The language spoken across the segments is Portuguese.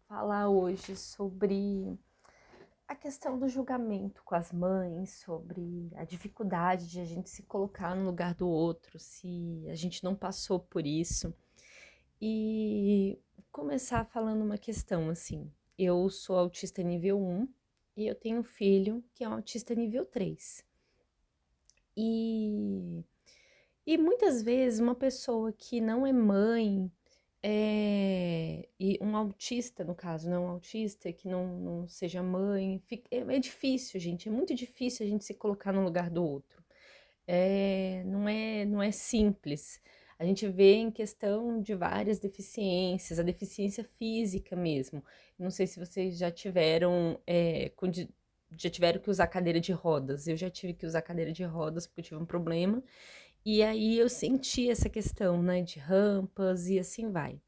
falar hoje sobre a questão do julgamento com as mães, sobre a dificuldade de a gente se colocar no lugar do outro, se a gente não passou por isso. E começar falando uma questão assim. Eu sou autista nível 1 e eu tenho um filho que é um autista nível 3. E, e muitas vezes uma pessoa que não é mãe, e um autista, no caso, não um autista que não seja mãe, é difícil, gente, é muito difícil a gente se colocar no lugar do outro. Não é simples. A gente vê em questão de várias deficiências, a deficiência física mesmo. Não sei se vocês já tiveram, já tiveram que usar cadeira de rodas. Eu já tive que usar cadeira de rodas porque eu tive um problema. E aí eu senti essa questão, né, de rampas e assim vai.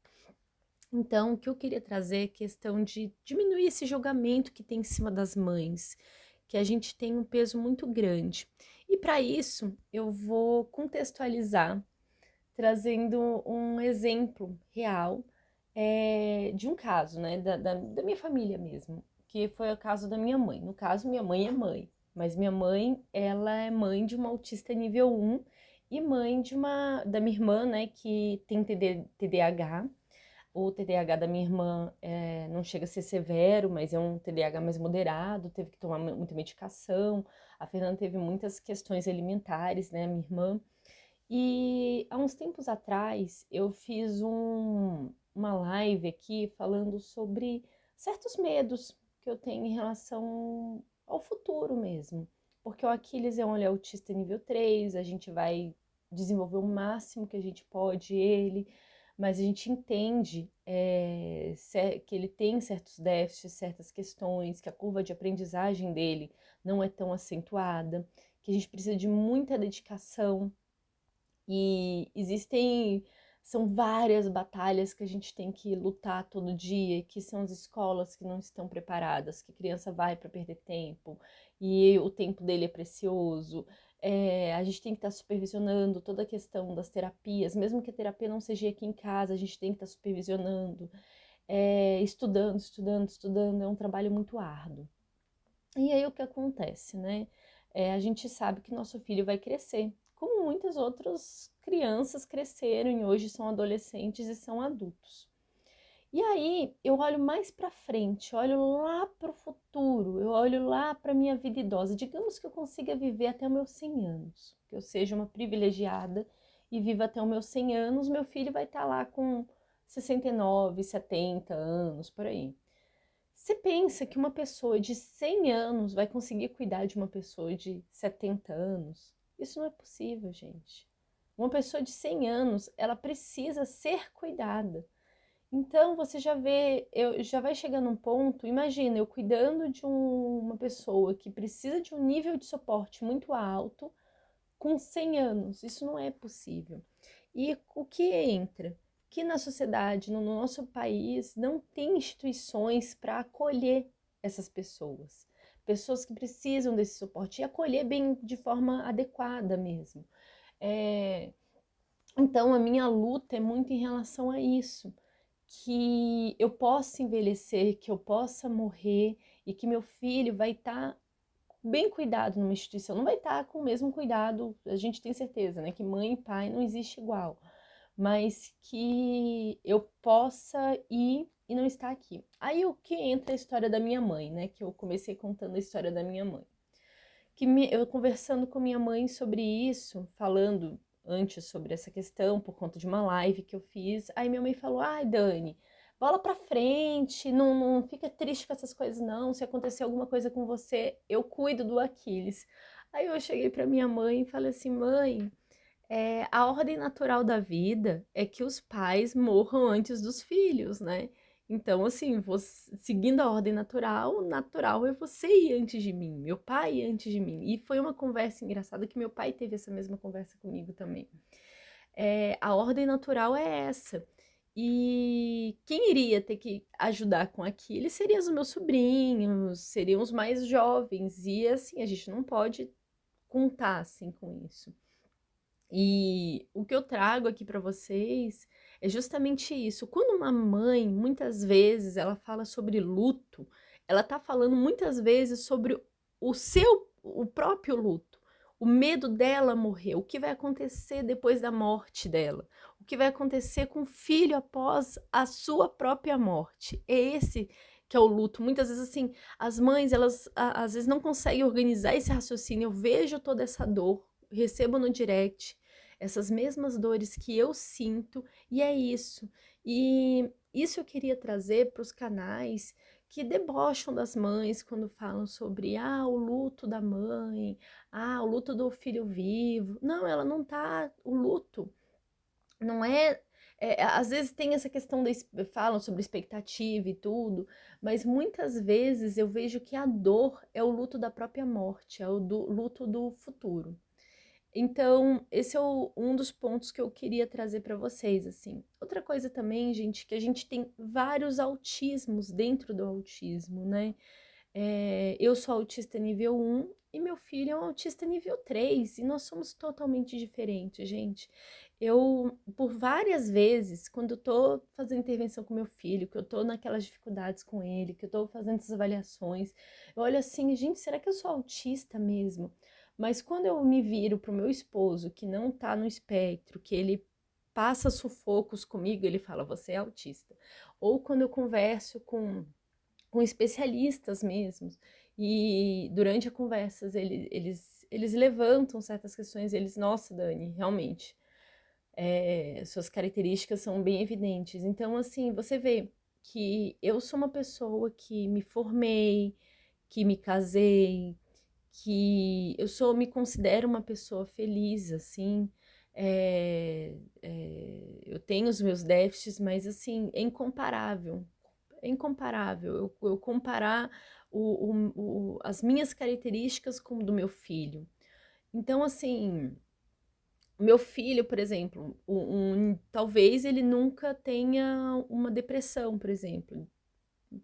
Então, o que eu queria trazer é a questão de diminuir esse julgamento que tem em cima das mães, que a gente tem um peso muito grande. E para isso, eu vou contextualizar, trazendo um exemplo real de um caso, né, da minha família mesmo, que foi o caso da minha mãe. No caso, minha mãe é mãe, mas minha mãe, ela é mãe de uma autista nível 1 e mãe da minha irmã, né, que tem TDAH. O TDAH da minha irmã não chega a ser severo, mas é um TDAH mais moderado, teve que tomar muita medicação. A Fernanda teve muitas questões alimentares, né, minha irmã. E há uns tempos atrás eu fiz uma live aqui falando sobre certos medos que eu tenho em relação ao futuro mesmo. Porque o Aquiles é um autista nível 3, a gente vai desenvolver o máximo que a gente pode ele, mas a gente entende que ele tem certos déficits, certas questões, que a curva de aprendizagem dele não é tão acentuada, que a gente precisa de muita dedicação e são várias batalhas que a gente tem que lutar todo dia, que são as escolas que não estão preparadas, que a criança vai para perder tempo e o tempo dele é precioso. A gente tem que estar supervisionando toda a questão das terapias, mesmo que a terapia não seja aqui em casa, a gente tem que estar supervisionando, estudando, estudando, estudando, é um trabalho muito árduo. E aí o que acontece, né? A gente sabe que nosso filho vai crescer, como muitas outras crianças cresceram e hoje são adolescentes e são adultos. E aí eu olho mais para frente, olho lá para o futuro, eu olho lá para minha vida idosa. Digamos que eu consiga viver até os meus 100 anos, que eu seja uma privilegiada e viva até os meus 100 anos, meu filho vai estar lá com 69, 70 anos, por aí. Você pensa que uma pessoa de 100 anos vai conseguir cuidar de uma pessoa de 70 anos? Isso não é possível, gente. Uma pessoa de 100 anos, ela precisa ser cuidada. Então, você já vê, já vai chegar num ponto, imagina, eu cuidando de uma pessoa que precisa de um nível de suporte muito alto com 100 anos. Isso não é possível. E o que entra? Que na sociedade, no nosso país, não tem instituições para acolher essas pessoas. Pessoas que precisam desse suporte e acolher bem de forma adequada mesmo. É, então, a minha luta é muito em relação a isso. Que eu possa envelhecer, que eu possa morrer e que meu filho vai estar bem cuidado numa instituição, não vai estar com o mesmo cuidado, a gente tem certeza, né, que mãe e pai não existe igual, mas que eu possa ir e não estar aqui. Aí o que entra a história da minha mãe, né, que eu comecei contando a história da minha mãe. Eu conversando com minha mãe sobre isso, falando antes sobre essa questão, por conta de uma live que eu fiz, aí minha mãe falou, ai Dani, bola pra frente, não fica triste com essas coisas não, se acontecer alguma coisa com você, eu cuido do Aquiles. Aí eu cheguei pra minha mãe e falei assim, mãe, a ordem natural da vida é que os pais morram antes dos filhos, né? Então, assim, seguindo a ordem natural, o natural é você ir antes de mim, meu pai ir antes de mim. E foi uma conversa engraçada que meu pai teve essa mesma conversa comigo também. A ordem natural é essa. E quem iria ter que ajudar com aquilo seriam os meus sobrinhos, seriam os mais jovens. E assim, a gente não pode contar assim com isso. E o que eu trago aqui para vocês é justamente isso. Quando uma mãe, muitas vezes, ela fala sobre luto, ela tá falando muitas vezes sobre o próprio luto, o medo dela morrer, o que vai acontecer depois da morte dela, o que vai acontecer com o filho após a sua própria morte. É esse que é o luto. Muitas vezes, assim, as mães, elas às vezes não conseguem organizar esse raciocínio. Eu vejo toda essa dor, recebo no direct essas mesmas dores que eu sinto, e é isso. E isso eu queria trazer para os canais que debocham das mães quando falam sobre o luto da mãe, o luto do filho vivo. Não, ela não tá, o luto não é, às vezes tem essa questão falam sobre expectativa e tudo, mas muitas vezes eu vejo que a dor é o luto da própria morte, é o luto do futuro. Então, esse é um dos pontos que eu queria trazer para vocês, assim. Outra coisa também, gente, que a gente tem vários autismos dentro do autismo, né? Eu sou autista nível 1 e meu filho é um autista nível 3 e nós somos totalmente diferentes, gente. Eu, por várias vezes, quando eu tô fazendo intervenção com meu filho, que eu tô naquelas dificuldades com ele, que eu tô fazendo essas avaliações, eu olho assim, gente, será que eu sou autista mesmo? Mas quando eu me viro pro meu esposo, que não tá no espectro, que ele passa sufocos comigo, ele fala, você é autista. Ou quando eu converso com especialistas mesmos, e durante a conversa eles levantam certas questões, nossa, Dani, realmente, suas características são bem evidentes. Então, assim, você vê que eu sou uma pessoa que me formei, que me casei, que me considero uma pessoa feliz, assim, eu tenho os meus déficits, mas, assim, é incomparável eu comparar as minhas características com o do meu filho. Então, assim, meu filho, por exemplo, talvez ele nunca tenha uma depressão, por exemplo.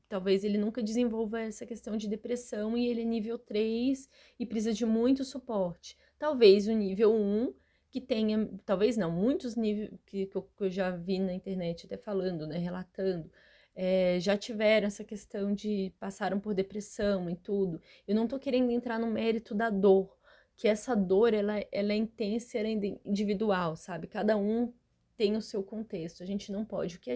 Talvez ele nunca desenvolva essa questão de depressão e ele é nível 3 e precisa de muito suporte. Talvez o nível 1, que tenha, talvez não, muitos níveis que eu já vi na internet até falando, né, relatando, já tiveram essa questão de passaram por depressão e tudo. Eu não tô querendo entrar no mérito da dor, que essa dor, ela é intensa, ela é individual, sabe? Cada um tem o seu contexto, a gente não pode. Que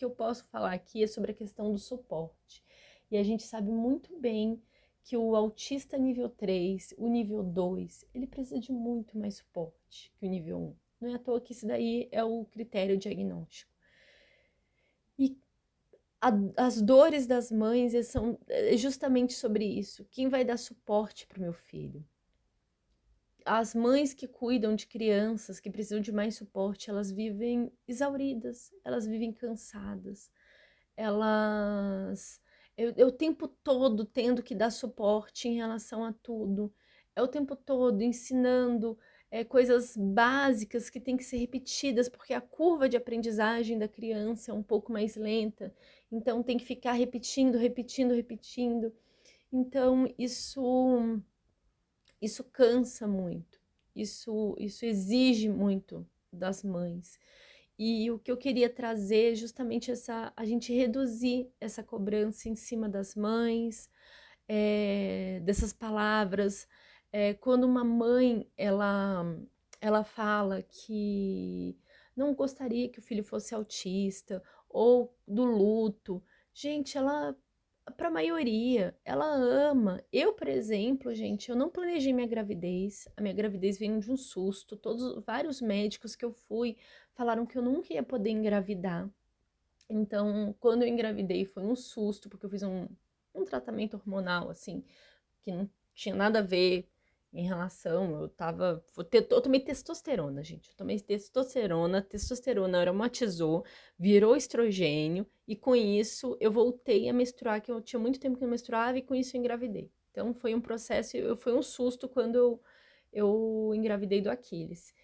eu posso falar aqui é sobre a questão do suporte. E a gente sabe muito bem que o autista nível 3, o nível 2, ele precisa de muito mais suporte que o nível 1. Não é à toa que isso daí é o critério diagnóstico. E as dores das mães são justamente sobre isso. Quem vai dar suporte para o meu filho? As mães que cuidam de crianças que precisam de mais suporte, elas vivem exauridas, elas vivem cansadas, elas o tempo todo tendo que dar suporte em relação a tudo, é o tempo todo ensinando coisas básicas que têm que ser repetidas, porque a curva de aprendizagem da criança é um pouco mais lenta, então tem que ficar repetindo, repetindo, repetindo. Então isso cansa muito, isso exige muito das mães. E o que eu queria trazer é justamente a gente reduzir essa cobrança em cima das mães, dessas palavras. Quando uma mãe, ela fala que não gostaria que o filho fosse autista, ou do luto, gente, ela, para a maioria, ela ama. Eu, por exemplo, gente, eu não planejei minha gravidez, a minha gravidez veio de um susto, vários médicos que eu fui falaram que eu nunca ia poder engravidar. Então, quando eu engravidei foi um susto, porque eu fiz um tratamento hormonal, assim, que não tinha nada a ver em relação, eu tomei testosterona, gente, eu tomei testosterona aromatizou, virou estrogênio, e com isso eu voltei a menstruar, que eu tinha muito tempo que não menstruava, e com isso eu engravidei. Então foi um processo, foi um susto quando eu engravidei do Aquiles.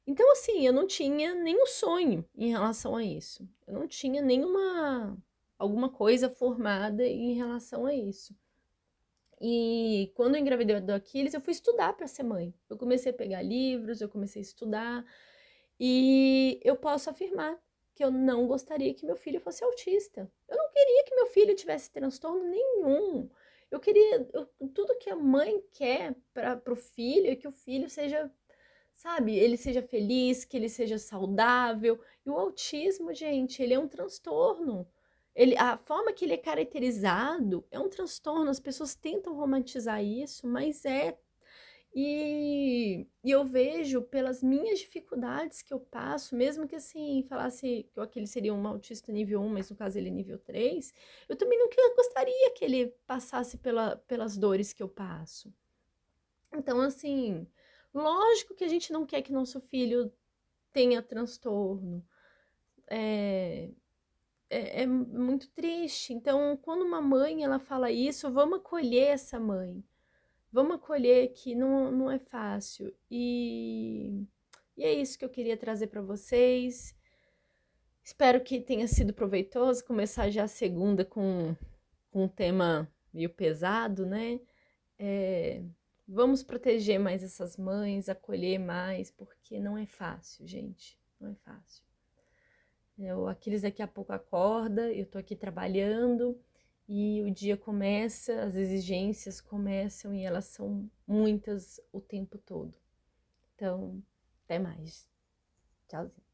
Então, assim, eu não tinha nenhum sonho em relação a isso. Eu não tinha alguma coisa formada em relação a isso. E quando eu engravidei do Aquiles, eu fui estudar para ser mãe. Eu comecei a pegar livros, eu comecei a estudar. E eu posso afirmar que eu não gostaria que meu filho fosse autista. Eu não queria que meu filho tivesse transtorno nenhum. Eu queria, tudo que a mãe quer para o filho é que o filho seja, sabe, ele seja feliz, que ele seja saudável. E o autismo, gente, ele é um transtorno. A forma que ele é caracterizado é um transtorno. As pessoas tentam romantizar isso, mas e eu vejo pelas minhas dificuldades que eu passo, mesmo que assim, falasse que aquele seria um autista nível 1, mas no caso ele é nível 3, eu também não gostaria que ele passasse pelas dores que eu passo. Então, assim, lógico que a gente não quer que nosso filho tenha transtorno. É muito triste. Então, quando uma mãe ela fala isso, vamos acolher essa mãe. Vamos acolher que não é fácil. E é isso que eu queria trazer para vocês. Espero que tenha sido proveitoso começar já a segunda com um tema meio pesado, né? É, vamos proteger mais essas mães, acolher mais, porque não é fácil, gente. Não é fácil. O Aquiles daqui a pouco acorda, eu tô aqui trabalhando e o dia começa, as exigências começam e elas são muitas o tempo todo. Então, até mais. Tchauzinho.